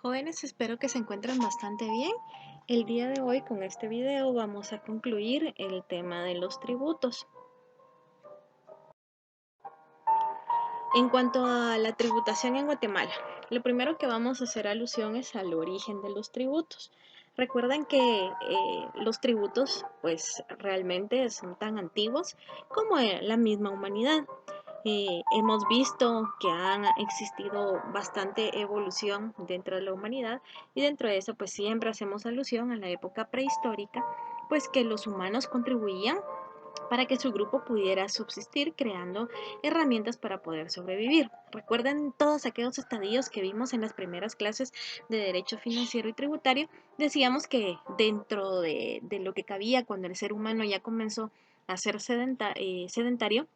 Jóvenes, espero que se encuentren bastante bien. El día de hoy con este video vamos a concluir el tema de los tributos. En cuanto a la tributación en Guatemala, lo primero que vamos a hacer alusión es al origen de los tributos. Recuerden que los tributos pues realmente son tan antiguos como la misma humanidad. Hemos visto que han existido bastante evolución dentro de la humanidad y dentro de eso pues siempre hacemos alusión a la época prehistórica, pues que los humanos contribuían para que su grupo pudiera subsistir creando herramientas para poder sobrevivir. Recuerden todos aquellos estadios que vimos en las primeras clases de derecho financiero y tributario. Decíamos que dentro de lo que cabía cuando el ser humano ya comenzó a ser sedentario,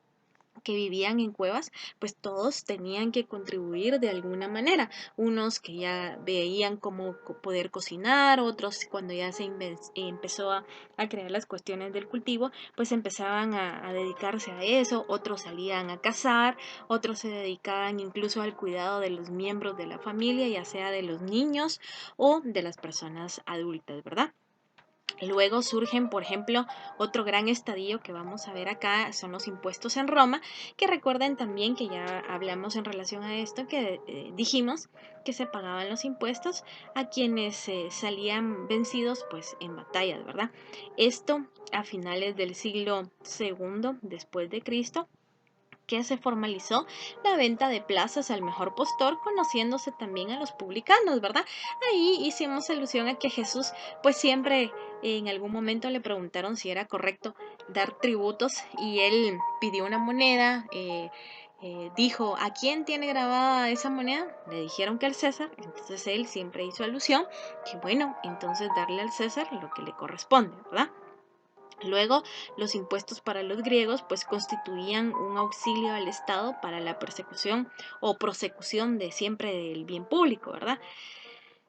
que vivían en cuevas, pues todos tenían que contribuir de alguna manera. Unos que ya veían cómo poder cocinar, otros cuando ya se empezó a crear las cuestiones del cultivo, pues empezaban a dedicarse a eso, otros salían a cazar, otros se dedicaban incluso al cuidado de los miembros de la familia, ya sea de los niños o de las personas adultas, ¿verdad? Luego surgen, por ejemplo, otro gran estadio que vamos a ver acá son los impuestos en Roma, que recuerden también que ya hablamos en relación a esto, que dijimos que se pagaban los impuestos a quienes salían vencidos pues en batallas, ¿verdad? Esto a finales del siglo II después de Cristo, que se formalizó la venta de plazas al mejor postor, conociéndose también a los publicanos, ¿verdad? Ahí hicimos alusión a que Jesús, pues siempre en algún momento le preguntaron si era correcto dar tributos y él pidió una moneda. Dijo, ¿a quién tiene grabada esa moneda? Le dijeron que al César, entonces él siempre hizo alusión que bueno, entonces darle al César lo que le corresponde, ¿verdad? Luego, los impuestos para los griegos pues constituían un auxilio al Estado para la persecución o prosecución de siempre del bien público, ¿verdad?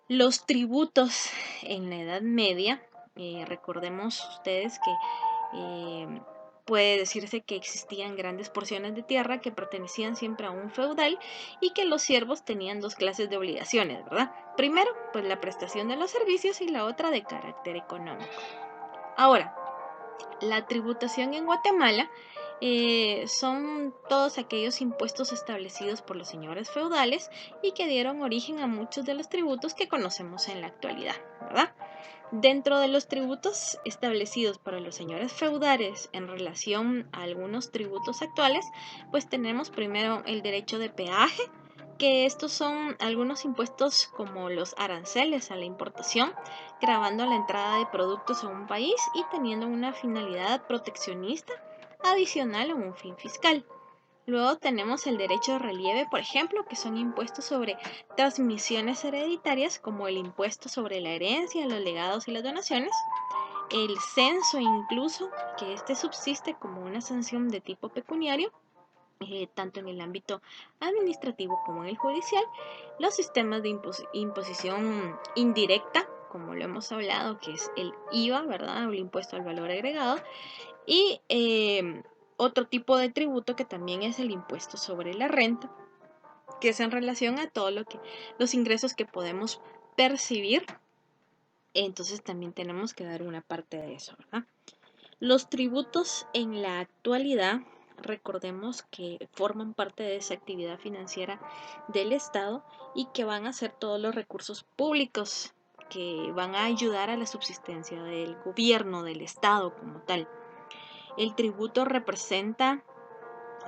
Los tributos en la Edad Media, recordemos ustedes que eh, puede decirse que existían grandes porciones de tierra que pertenecían siempre a un feudal y que los siervos tenían dos clases de obligaciones, ¿verdad? Primero, pues la prestación de los servicios y la otra de carácter económico. Ahora, la tributación en Guatemala son todos aquellos impuestos establecidos por los señores feudales y que dieron origen a muchos de los tributos que conocemos en la actualidad, ¿verdad? Dentro de los tributos establecidos para los señores feudales en relación a algunos tributos actuales, pues tenemos primero el derecho de peaje, que estos son algunos impuestos como los aranceles a la importación, gravando la entrada de productos a un país y teniendo una finalidad proteccionista adicional a un fin fiscal. Luego tenemos el derecho de relieve, por ejemplo, que son impuestos sobre transmisiones hereditarias, como el impuesto sobre la herencia, los legados y las donaciones. El censo incluso, que este subsiste como una sanción de tipo pecuniario, tanto en el ámbito administrativo como en el judicial. Los sistemas de imposición indirecta, como lo hemos hablado, que es el IVA, ¿verdad? O el impuesto al valor agregado. Y otro tipo de tributo que también es el impuesto sobre la renta, que es en relación a todo lo que los ingresos que podemos percibir. Entonces también tenemos que dar una parte de eso, ¿verdad? Los tributos en la actualidad, recordemos que forman parte de esa actividad financiera del Estado y que van a ser todos los recursos públicos que van a ayudar a la subsistencia del gobierno, del Estado como tal. El tributo representa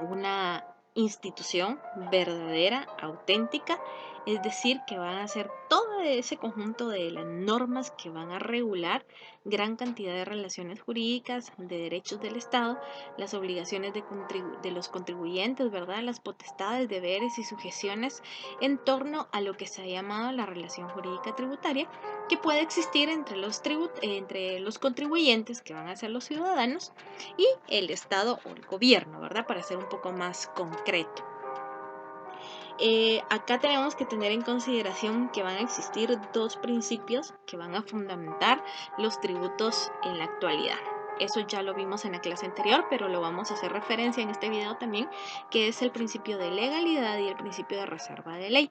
una institución verdadera, auténtica, es decir, que van a ser todo ese conjunto de las normas que van a regular gran cantidad de relaciones jurídicas, de derechos del Estado, las obligaciones de los contribuyentes, ¿verdad? Las potestades, deberes y sujeciones en torno a lo que se ha llamado la relación jurídica tributaria, que puede existir entre los contribuyentes, que van a ser los ciudadanos, y el Estado o el gobierno, ¿verdad? Para ser un poco más concreto. Acá tenemos que tener en consideración que van a existir dos principios que van a fundamentar los tributos en la actualidad. Eso ya lo vimos en la clase anterior, pero lo vamos a hacer referencia en este video también, que es el principio de legalidad y el principio de reserva de ley.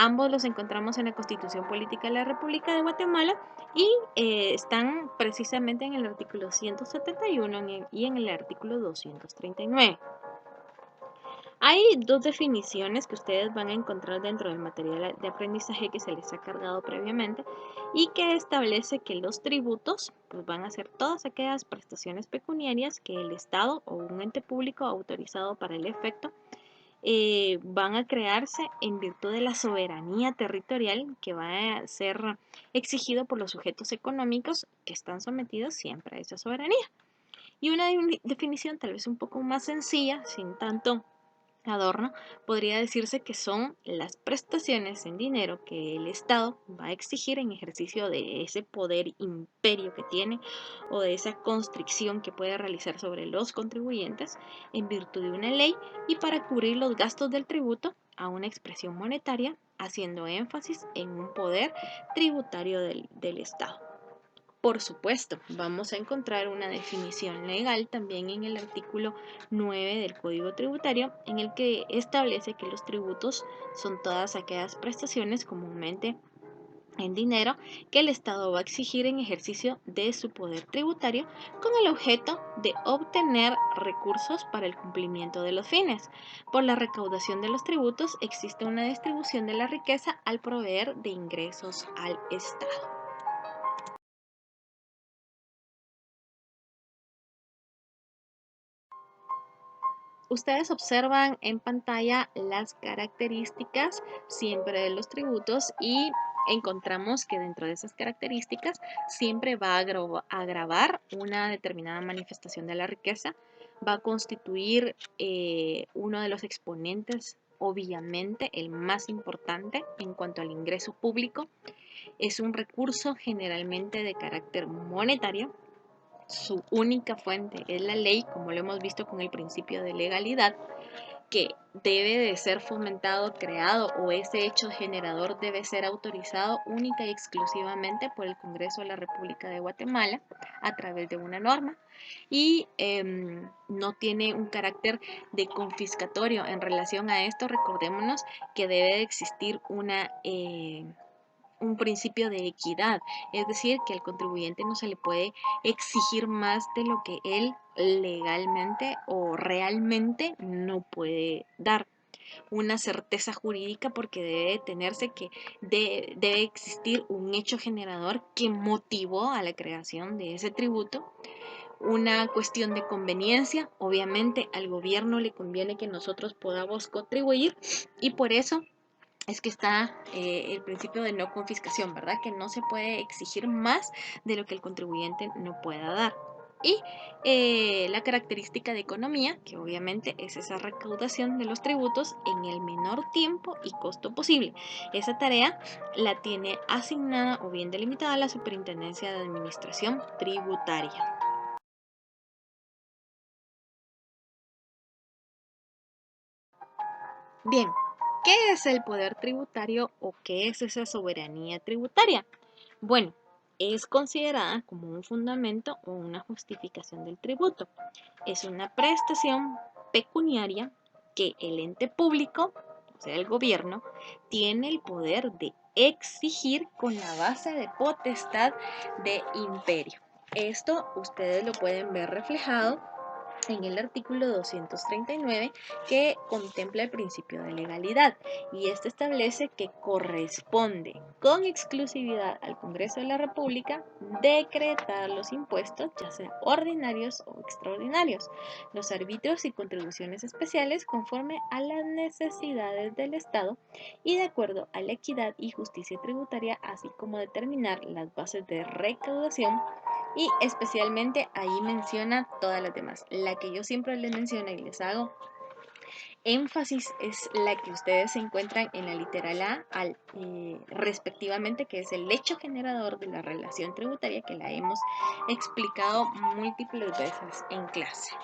Ambos los encontramos en la Constitución Política de la República de Guatemala y están precisamente en el artículo 171 y en el artículo 239. Hay dos definiciones que ustedes van a encontrar dentro del material de aprendizaje que se les ha cargado previamente y que establece que los tributos pues, van a ser todas aquellas prestaciones pecuniarias que el Estado o un ente público autorizado para el efecto van a crearse en virtud de la soberanía territorial que va a ser exigido por los sujetos económicos que están sometidos siempre a esa soberanía. Y una definición tal vez un poco más sencilla, sin tanto adorno, podría decirse que son las prestaciones en dinero que el Estado va a exigir en ejercicio de ese poder imperio que tiene o de esa constricción que puede realizar sobre los contribuyentes en virtud de una ley y para cubrir los gastos del tributo a una expresión monetaria, haciendo énfasis en un poder tributario del Estado. Por supuesto, vamos a encontrar una definición legal también en el artículo 9 del Código Tributario, en el que establece que los tributos son todas aquellas prestaciones comúnmente en dinero que el Estado va a exigir en ejercicio de su poder tributario con el objeto de obtener recursos para el cumplimiento de los fines. Por la recaudación de los tributos existe una distribución de la riqueza al proveer de ingresos al Estado. Ustedes observan en pantalla las características siempre de los tributos y encontramos que dentro de esas características siempre va a grabar una determinada manifestación de la riqueza, va a constituir uno de los exponentes, obviamente el más importante en cuanto al ingreso público. Es un recurso generalmente de carácter monetario. Su única fuente es la ley, como lo hemos visto con el principio de legalidad, que debe de ser fomentado, creado o ese hecho generador debe ser autorizado única y exclusivamente por el Congreso de la República de Guatemala a través de una norma y no tiene un carácter de confiscatorio. En relación a esto, recordémonos que debe de existir un principio de equidad, es decir, que al contribuyente no se le puede exigir más de lo que él legalmente o realmente no puede dar. Una certeza jurídica porque debe tenerse que debe existir un hecho generador que motivó a la creación de ese tributo. Una cuestión de conveniencia, obviamente al gobierno le conviene que nosotros podamos contribuir y por eso es que está el principio de no confiscación, ¿verdad? Que no se puede exigir más de lo que el contribuyente no pueda dar. Y la característica de economía, que obviamente es esa recaudación de los tributos en el menor tiempo y costo posible. Esa tarea la tiene asignada o bien delimitada la Superintendencia de Administración Tributaria. Bien, ¿qué es el poder tributario o qué es esa soberanía tributaria? Bueno, es considerada como un fundamento o una justificación del tributo. Es una prestación pecuniaria que el ente público, o sea, el gobierno, tiene el poder de exigir con la base de potestad de imperio. Esto ustedes lo pueden ver reflejado en el artículo 239 que contempla el principio de legalidad y este establece que corresponde con exclusividad al Congreso de la República decretar los impuestos, ya sean ordinarios o extraordinarios, los arbitrios y contribuciones especiales conforme a las necesidades del Estado y de acuerdo a la equidad y justicia tributaria, así como determinar las bases de recaudación y especialmente ahí menciona todas las demás. La que yo siempre les menciono y les hago énfasis es la que ustedes encuentran en la literal A respectivamente, que es el hecho generador de la relación tributaria que la hemos explicado múltiples veces en clase.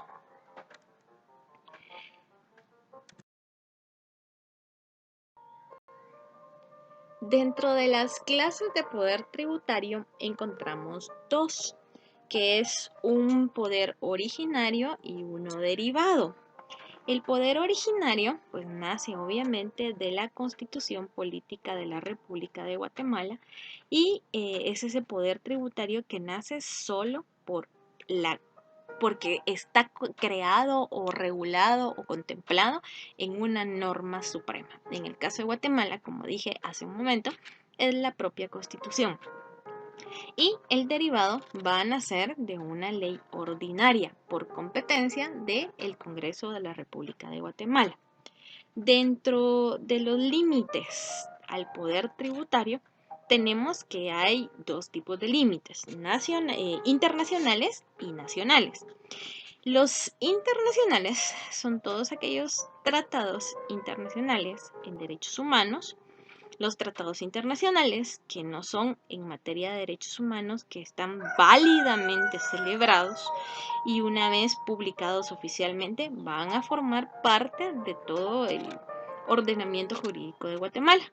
Dentro de las clases de poder tributario encontramos dos, que es un poder originario y uno derivado. El poder originario, pues nace obviamente de la Constitución Política de la República de Guatemala y es ese poder tributario que nace solo porque está creado o regulado o contemplado en una norma suprema. En el caso de Guatemala, como dije hace un momento, es la propia Constitución. Y el derivado va a nacer de una ley ordinaria por competencia del Congreso de la República de Guatemala. Dentro de los límites al poder tributario, tenemos que hay dos tipos de límites, internacionales y nacionales. Los internacionales son todos aquellos tratados internacionales en derechos humanos, los tratados internacionales que no son en materia de derechos humanos, que están válidamente celebrados y una vez publicados oficialmente van a formar parte de todo el ordenamiento jurídico de Guatemala.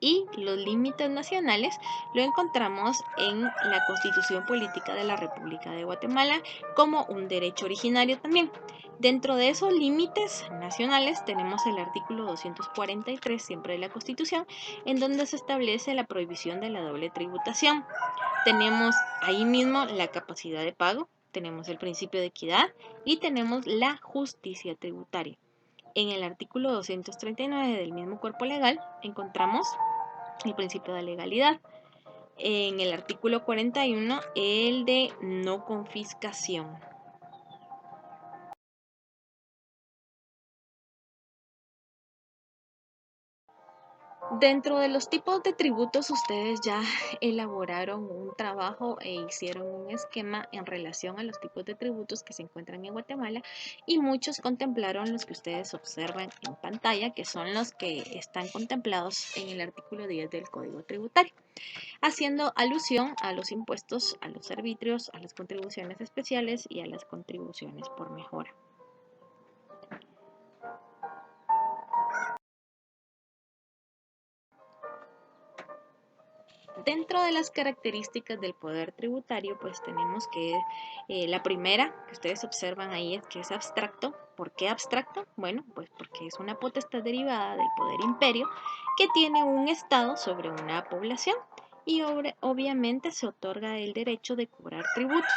Y los límites nacionales lo encontramos en la Constitución Política de la República de Guatemala como un derecho originario también. Dentro de esos límites nacionales tenemos el artículo 243 siempre de la Constitución, en donde se establece la prohibición de la doble tributación. Tenemos ahí mismo la capacidad de pago, tenemos el principio de equidad y tenemos la justicia tributaria. En el artículo 239 del mismo cuerpo legal encontramos el principio de legalidad. En el artículo 41, el de no confiscación. Dentro de los tipos de tributos, ustedes ya elaboraron un trabajo e hicieron un esquema en relación a los tipos de tributos que se encuentran en Guatemala y muchos contemplaron los que ustedes observan en pantalla, que son los que están contemplados en el artículo 10 del Código Tributario, haciendo alusión a los impuestos, a los arbitrios, a las contribuciones especiales y a las contribuciones por mejora. Dentro de las características del poder tributario, pues tenemos que la primera que ustedes observan ahí es que es abstracto. ¿Por qué abstracto? Bueno, pues porque es una potestad derivada del poder imperio que tiene un Estado sobre una población y obviamente se otorga el derecho de cobrar tributos.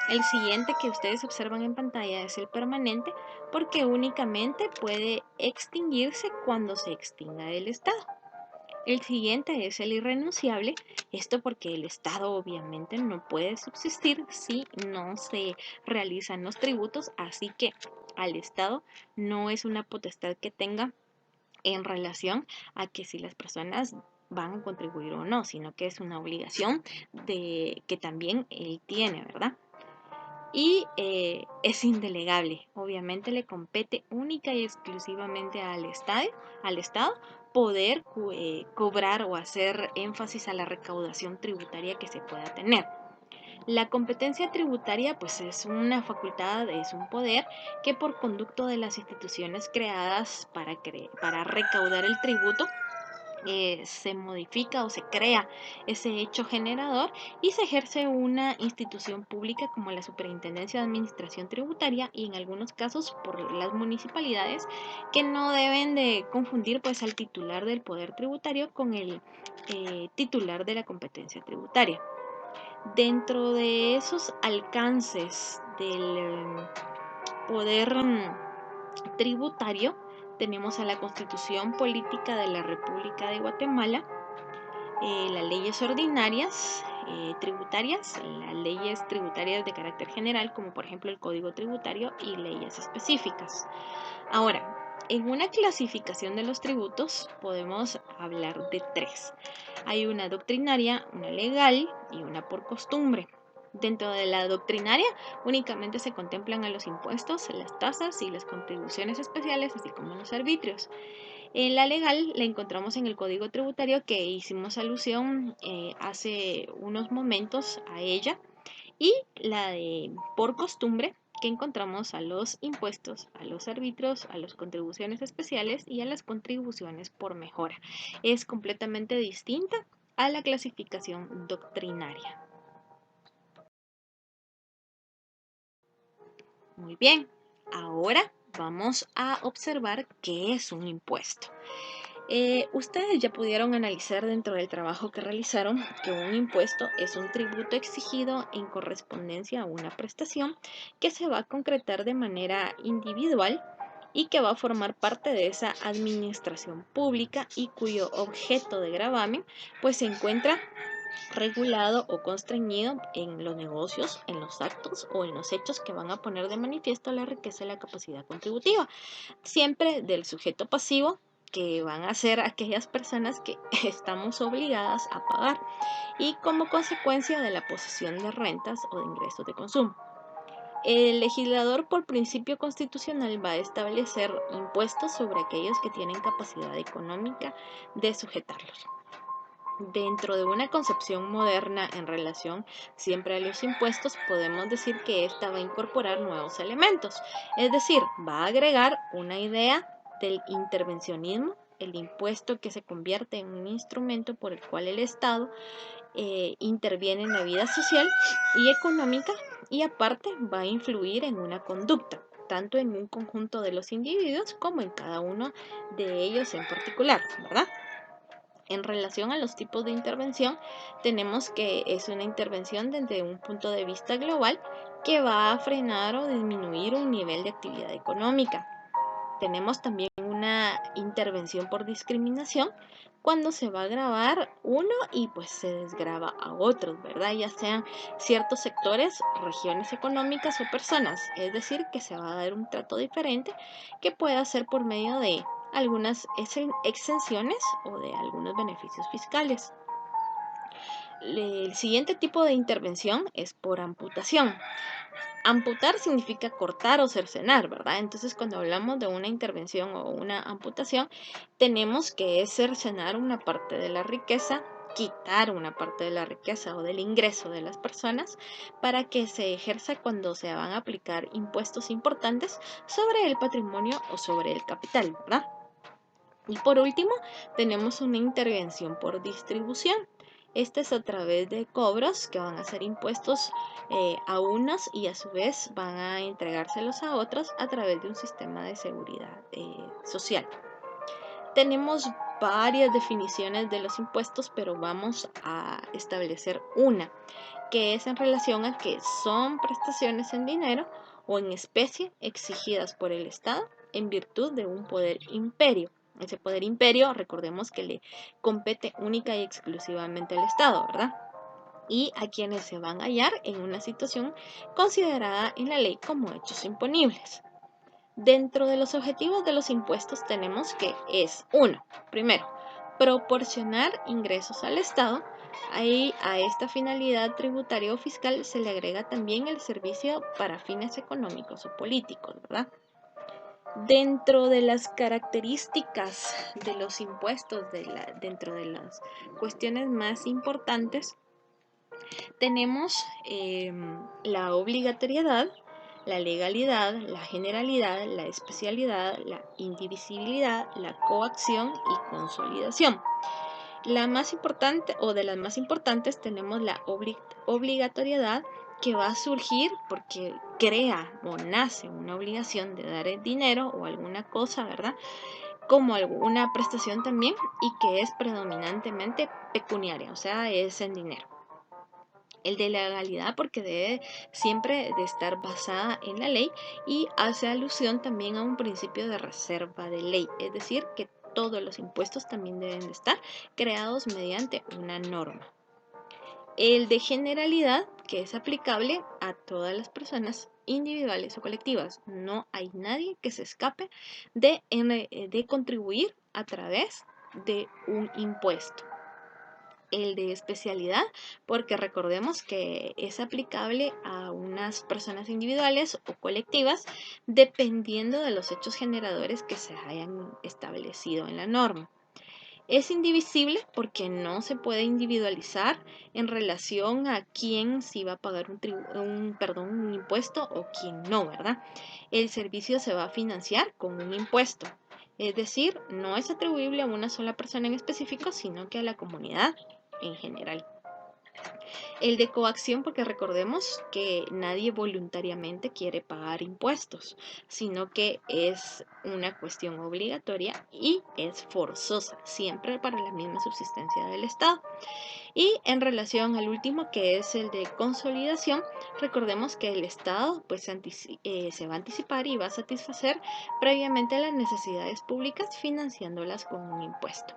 El siguiente que ustedes observan en pantalla es el permanente porque únicamente puede extinguirse cuando se extinga el Estado. El siguiente es el irrenunciable, esto porque el Estado obviamente no puede subsistir si no se realizan los tributos, así que al Estado no es una potestad que tenga en relación a que si las personas van a contribuir o no, sino que es una obligación de que también él tiene, ¿verdad? Y es indelegable. Obviamente le compete única y exclusivamente al Estado poder cobrar o hacer énfasis a la recaudación tributaria que se pueda tener. La competencia tributaria pues es una facultad, es un poder que por conducto de las instituciones creadas para recaudar el tributo se modifica o se crea ese hecho generador y se ejerce una institución pública como la Superintendencia de Administración Tributaria y en algunos casos por las municipalidades que no deben de confundir pues al titular del poder tributario con el titular de la competencia tributaria. Dentro de esos alcances del poder tributario, tenemos a la Constitución Política de la República de Guatemala, las leyes ordinarias tributarias, las leyes tributarias de carácter general, como por ejemplo el Código Tributario y leyes específicas. Ahora, en una clasificación de los tributos podemos hablar de tres. Hay una doctrinaria, una legal y una por costumbre. Dentro de la doctrinaria únicamente se contemplan a los impuestos, las tasas y las contribuciones especiales, así como los arbitrios. En la legal la encontramos en el Código Tributario que hicimos alusión hace unos momentos a ella y la de por costumbre que encontramos a los impuestos, a los arbitrios, a las contribuciones especiales y a las contribuciones por mejora. Es completamente distinta a la clasificación doctrinaria. Muy bien, ahora vamos a observar qué es un impuesto. Ustedes ya pudieron analizar dentro del trabajo que realizaron que un impuesto es un tributo exigido en correspondencia a una prestación que se va a concretar de manera individual y que va a formar parte de esa administración pública y cuyo objeto de gravamen pues se encuentra regulado o constreñido en los negocios, en los actos o en los hechos que van a poner de manifiesto la riqueza y la capacidad contributiva, siempre del sujeto pasivo, que van a ser aquellas personas que estamos obligadas a pagar, y como consecuencia de la posesión de rentas o de ingresos de consumo. El legislador, por principio constitucional, va a establecer impuestos sobre aquellos que tienen capacidad económica de sujetarlos. Dentro de una concepción moderna en relación siempre a los impuestos, podemos decir que esta va a incorporar nuevos elementos, es decir, va a agregar una idea del intervencionismo, el impuesto que se convierte en un instrumento por el cual el Estado interviene en la vida social y económica, y aparte va a influir en una conducta, tanto en un conjunto de los individuos como en cada uno de ellos en particular, ¿verdad? En relación a los tipos de intervención, tenemos que es una intervención desde un punto de vista global que va a frenar o disminuir un nivel de actividad económica. Tenemos también una intervención por discriminación cuando se va a gravar uno y pues se desgrava a otros, ¿verdad? Ya sean ciertos sectores, regiones económicas o personas. Es decir, que se va a dar un trato diferente que pueda ser por medio de algunas exenciones o de algunos beneficios fiscales. El siguiente tipo de intervención es por amputación. Amputar significa cortar o cercenar, ¿verdad? Entonces, cuando hablamos de una intervención o una amputación, tenemos que cercenar una parte de la riqueza, quitar una parte de la riqueza o del ingreso de las personas para que se ejerza cuando se van a aplicar impuestos importantes sobre el patrimonio o sobre el capital, ¿verdad? Y por último, tenemos una intervención por distribución. Este es a través de cobros que van a ser impuestos a unos y a su vez van a entregárselos a otros a través de un sistema de seguridad social. Tenemos varias definiciones de los impuestos, pero vamos a establecer una, que es en relación a que son prestaciones en dinero o en especie exigidas por el Estado en virtud de un poder imperio. Ese poder imperio, recordemos que le compete única y exclusivamente al Estado, ¿verdad? Y a quienes se van a hallar en una situación considerada en la ley como hechos imponibles. Dentro de los objetivos de los impuestos tenemos que es, uno, primero, proporcionar ingresos al Estado. Ahí a esta finalidad tributaria o fiscal se le agrega también el servicio para fines económicos o políticos, ¿verdad? Dentro de las características de los impuestos, dentro de las cuestiones más importantes, tenemos la obligatoriedad, la legalidad, la generalidad, la especialidad, la indivisibilidad, la coacción y consolidación. La más importante o de las más importantes tenemos la obligatoriedad, que va a surgir porque crea o nace una obligación de dar el dinero o alguna cosa, ¿verdad? Como alguna prestación también, y que es predominantemente pecuniaria, o sea, es en dinero. El de legalidad, porque debe siempre de estar basada en la ley y hace alusión también a un principio de reserva de ley, es decir, que todos los impuestos también deben de estar creados mediante una norma. El de generalidad, que es aplicable a todas las personas individuales o colectivas. No hay nadie que se escape de contribuir a través de un impuesto. El de especialidad, porque recordemos que es aplicable a unas personas individuales o colectivas dependiendo de los hechos generadores que se hayan establecido en la norma. Es indivisible porque no se puede individualizar en relación a quién sí va a pagar un impuesto o quién no, ¿verdad? El servicio se va a financiar con un impuesto. Es decir, no es atribuible a una sola persona en específico, sino que a la comunidad en general. El de coacción, porque recordemos que nadie voluntariamente quiere pagar impuestos, sino que es una cuestión obligatoria y es forzosa, siempre para la misma subsistencia del Estado. Y en relación al último, que es el de consolidación, recordemos que el Estado pues, se va a anticipar y va a satisfacer previamente las necesidades públicas financiándolas con un impuesto.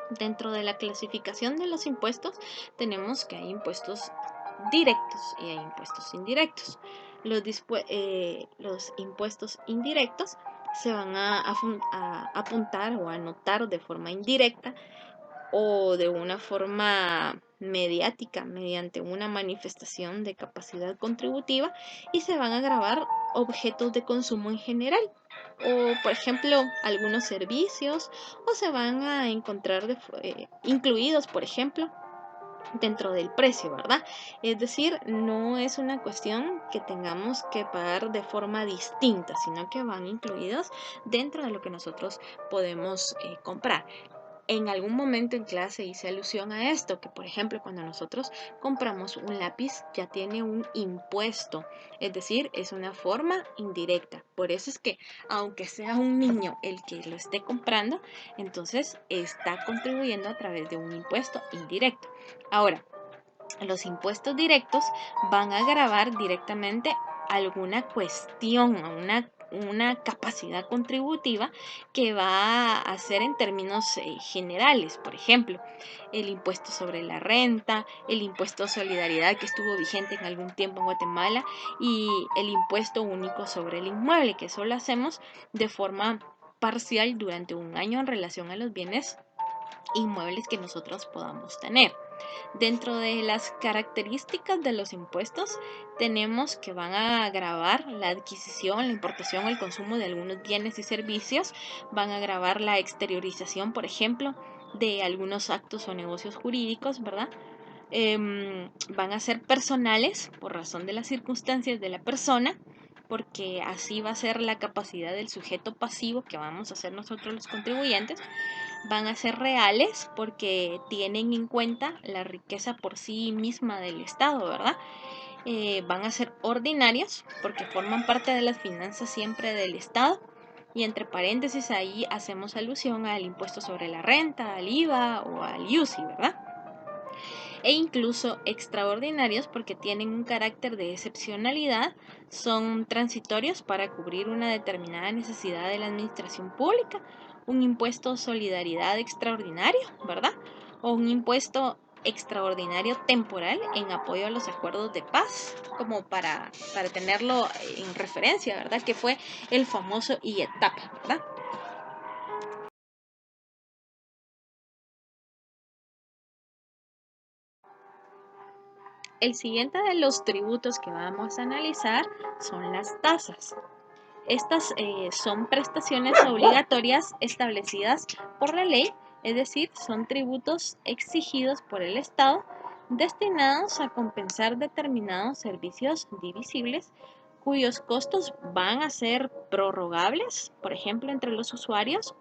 Dentro de la clasificación de los impuestos tenemos que hay impuestos directos y hay impuestos indirectos. Los impuestos indirectos se van a apuntar o a anotar de forma indirecta o de una forma mediática mediante una manifestación de capacidad contributiva y se van a gravar objetos de consumo en general o por ejemplo algunos servicios o se van a encontrar incluidos por ejemplo dentro del precio, ¿verdad? Es decir, no es una cuestión que tengamos que pagar de forma distinta, sino que van incluidos dentro de lo que nosotros podemos comprar. En algún momento en clase hice alusión a esto, que por ejemplo cuando nosotros compramos un lápiz ya tiene un impuesto, es decir, es una forma indirecta. Por eso es que aunque sea un niño el que lo esté comprando, entonces está contribuyendo a través de un impuesto indirecto. Ahora, los impuestos directos van a gravar directamente alguna cuestión, una capacidad contributiva que va a hacer en términos generales. Por ejemplo, el impuesto sobre la renta, el impuesto de solidaridad que estuvo vigente en algún tiempo en Guatemala y el impuesto único sobre el inmueble, que eso lo hacemos de forma parcial durante un año en relación a los bienes inmuebles que nosotros podamos tener. Dentro de las características de los impuestos tenemos que van a gravar la adquisición, la importación o el consumo de algunos bienes y servicios, van a gravar la exteriorización, por ejemplo, de algunos actos o negocios jurídicos, ¿verdad? Van a ser personales por razón de las circunstancias de la persona, porque así va a ser la capacidad del sujeto pasivo que vamos a hacer nosotros los contribuyentes. Van a ser reales porque tienen en cuenta la riqueza por sí misma del Estado, ¿verdad? Van a ser ordinarios porque forman parte de las finanzas siempre del Estado. Y entre paréntesis ahí hacemos alusión al impuesto sobre la renta, al IVA o al IUSI, ¿verdad? E incluso extraordinarios porque tienen un carácter de excepcionalidad, son transitorios para cubrir una determinada necesidad de la administración pública, un impuesto de solidaridad extraordinario, ¿verdad? O un impuesto extraordinario temporal en apoyo a los acuerdos de paz, como para tenerlo en referencia, ¿verdad? Que fue el famoso IETAP, ¿verdad? El siguiente de los tributos que vamos a analizar son las tasas. Estas son prestaciones obligatorias establecidas por la ley, es decir, son tributos exigidos por el Estado destinados a compensar determinados servicios divisibles cuyos costos van a ser prorrogables, por ejemplo, entre los usuarios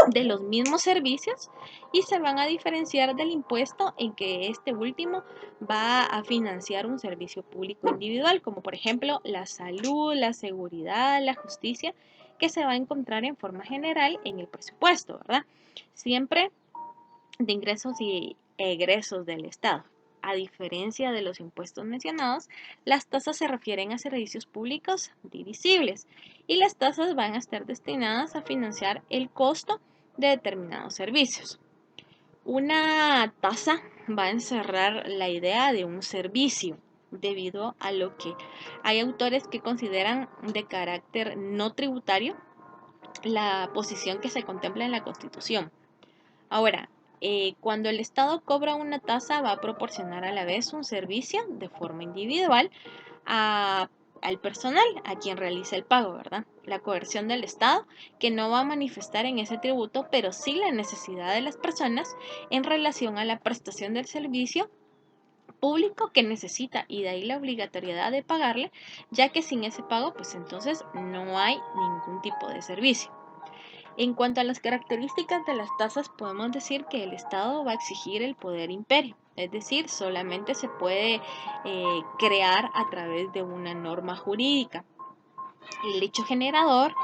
de los mismos servicios y se van a diferenciar del impuesto en que este último va a financiar un servicio público individual, como por ejemplo la salud, la seguridad, la justicia, que se va a encontrar en forma general en el presupuesto, ¿verdad? Siempre de ingresos y egresos del Estado. A diferencia de los impuestos mencionados, las tasas se refieren a servicios públicos divisibles y las tasas van a estar destinadas a financiar el costo de determinados servicios. Una tasa va a encerrar la idea de un servicio, debido a lo que hay autores que consideran de carácter no tributario la posición que se contempla en la Constitución. Ahora, cuando el Estado cobra una tasa, va a proporcionar a la vez un servicio de forma individual a, al personal, a quien realiza el pago, ¿verdad? La coerción del Estado, que no va a manifestar en ese tributo, pero sí la necesidad de las personas en relación a la prestación del servicio público que necesita y de ahí la obligatoriedad de pagarle, ya que sin ese pago, pues entonces no hay ningún tipo de servicio. En cuanto a las características de las tasas, podemos decir que el Estado va a exigir el poder imperio, es decir, solamente se puede crear a través de una norma jurídica. El hecho generador,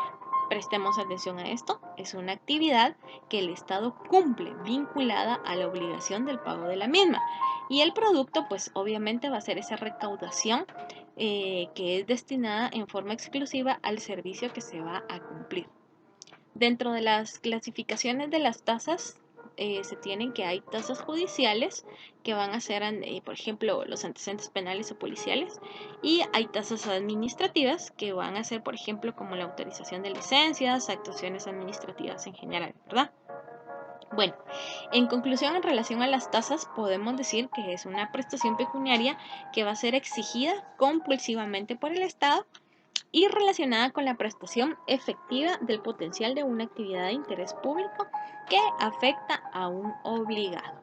prestemos atención a esto, es una actividad que el Estado cumple vinculada a la obligación del pago de la misma. Y el producto, pues obviamente va a ser esa recaudación que es destinada en forma exclusiva al servicio que se va a cumplir. Dentro de las clasificaciones de las tasas, se tienen que hay tasas judiciales que van a ser, por ejemplo, los antecedentes penales o policiales, y hay tasas administrativas que van a ser, por ejemplo, como la autorización de licencias, actuaciones administrativas en general, ¿verdad? Bueno, en conclusión, en relación a las tasas, podemos decir que es una prestación pecuniaria que va a ser exigida compulsivamente por el Estado y relacionada con la prestación efectiva del potencial de una actividad de interés público que afecta a un obligado.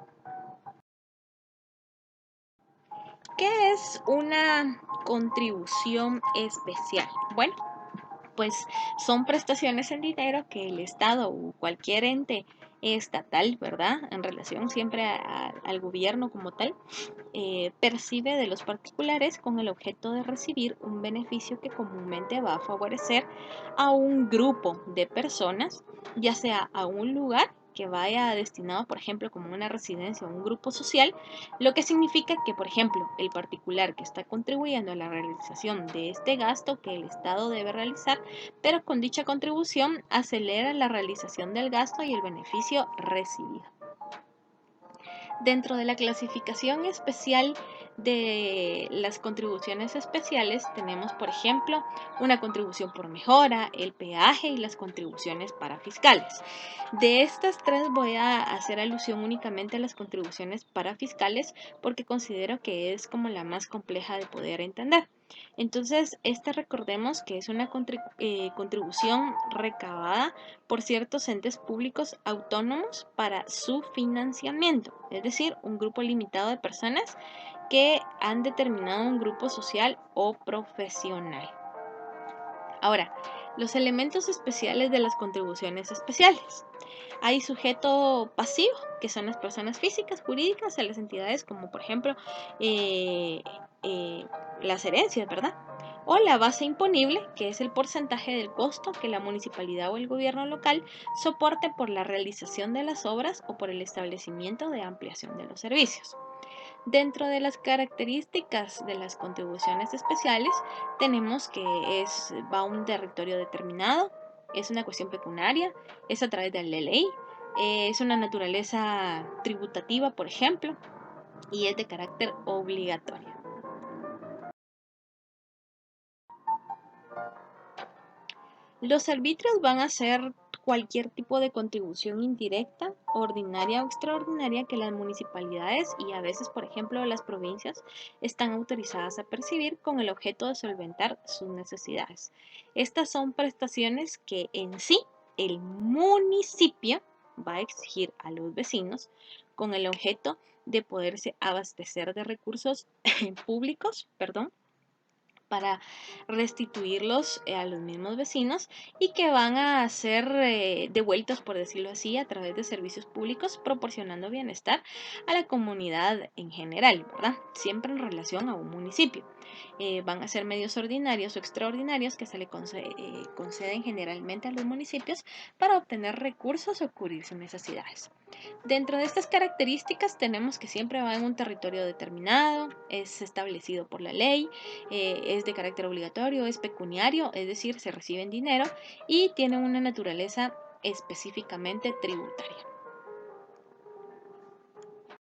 ¿Qué es una contribución especial? Bueno, pues son prestaciones en dinero que el Estado o cualquier ente estatal, ¿verdad? En relación siempre al gobierno como tal, percibe de los particulares con el objeto de recibir un beneficio que comúnmente va a favorecer a un grupo de personas, ya sea a un lugar que vaya destinado, por ejemplo, como una residencia o un grupo social, lo que significa que, por ejemplo, el particular que está contribuyendo a la realización de este gasto que el Estado debe realizar, pero con dicha contribución acelera la realización del gasto y el beneficio recibido. Dentro de la clasificación especial de las contribuciones especiales tenemos, por ejemplo, una contribución por mejora, el peaje y las contribuciones para fiscales. De estas tres voy a hacer alusión únicamente a las contribuciones para fiscales porque considero que es como la más compleja de poder entender. Entonces, esta recordemos que es una contribución recabada por ciertos entes públicos autónomos para su financiamiento, es decir, un grupo limitado de personas que han determinado un grupo social o profesional. Ahora, los elementos especiales de las contribuciones especiales. Hay sujeto pasivo, que son las personas físicas, jurídicas, a las entidades como por ejemplo eh, eh, las herencias, ¿verdad? O la base imponible, que es el porcentaje del costo que la municipalidad o el gobierno local soporte por la realización de las obras o por el establecimiento de ampliación de los servicios. Dentro de las características de las contribuciones especiales, tenemos que va a un territorio determinado, es una cuestión pecuniaria, es a través de la ley, es una naturaleza tributativa, por ejemplo, y es de carácter obligatorio. Los arbitrios van a ser cualquier tipo de contribución indirecta, ordinaria o extraordinaria que las municipalidades y a veces, por ejemplo, las provincias están autorizadas a percibir con el objeto de solventar sus necesidades. Estas son prestaciones que en sí el municipio va a exigir a los vecinos con el objeto de poderse abastecer de recursos públicos, perdón, para restituirlos a los mismos vecinos y que van a ser devueltos, por decirlo así, a través de servicios públicos, proporcionando bienestar a la comunidad en general, ¿verdad? Siempre en relación a un municipio. Van a ser medios ordinarios o extraordinarios que se le conceden generalmente a los municipios para obtener recursos o cubrir sus necesidades. Dentro de estas características tenemos que siempre va en un territorio determinado, es establecido por la ley, es de carácter obligatorio, es pecuniario, es decir, se recibe en dinero y tiene una naturaleza específicamente tributaria.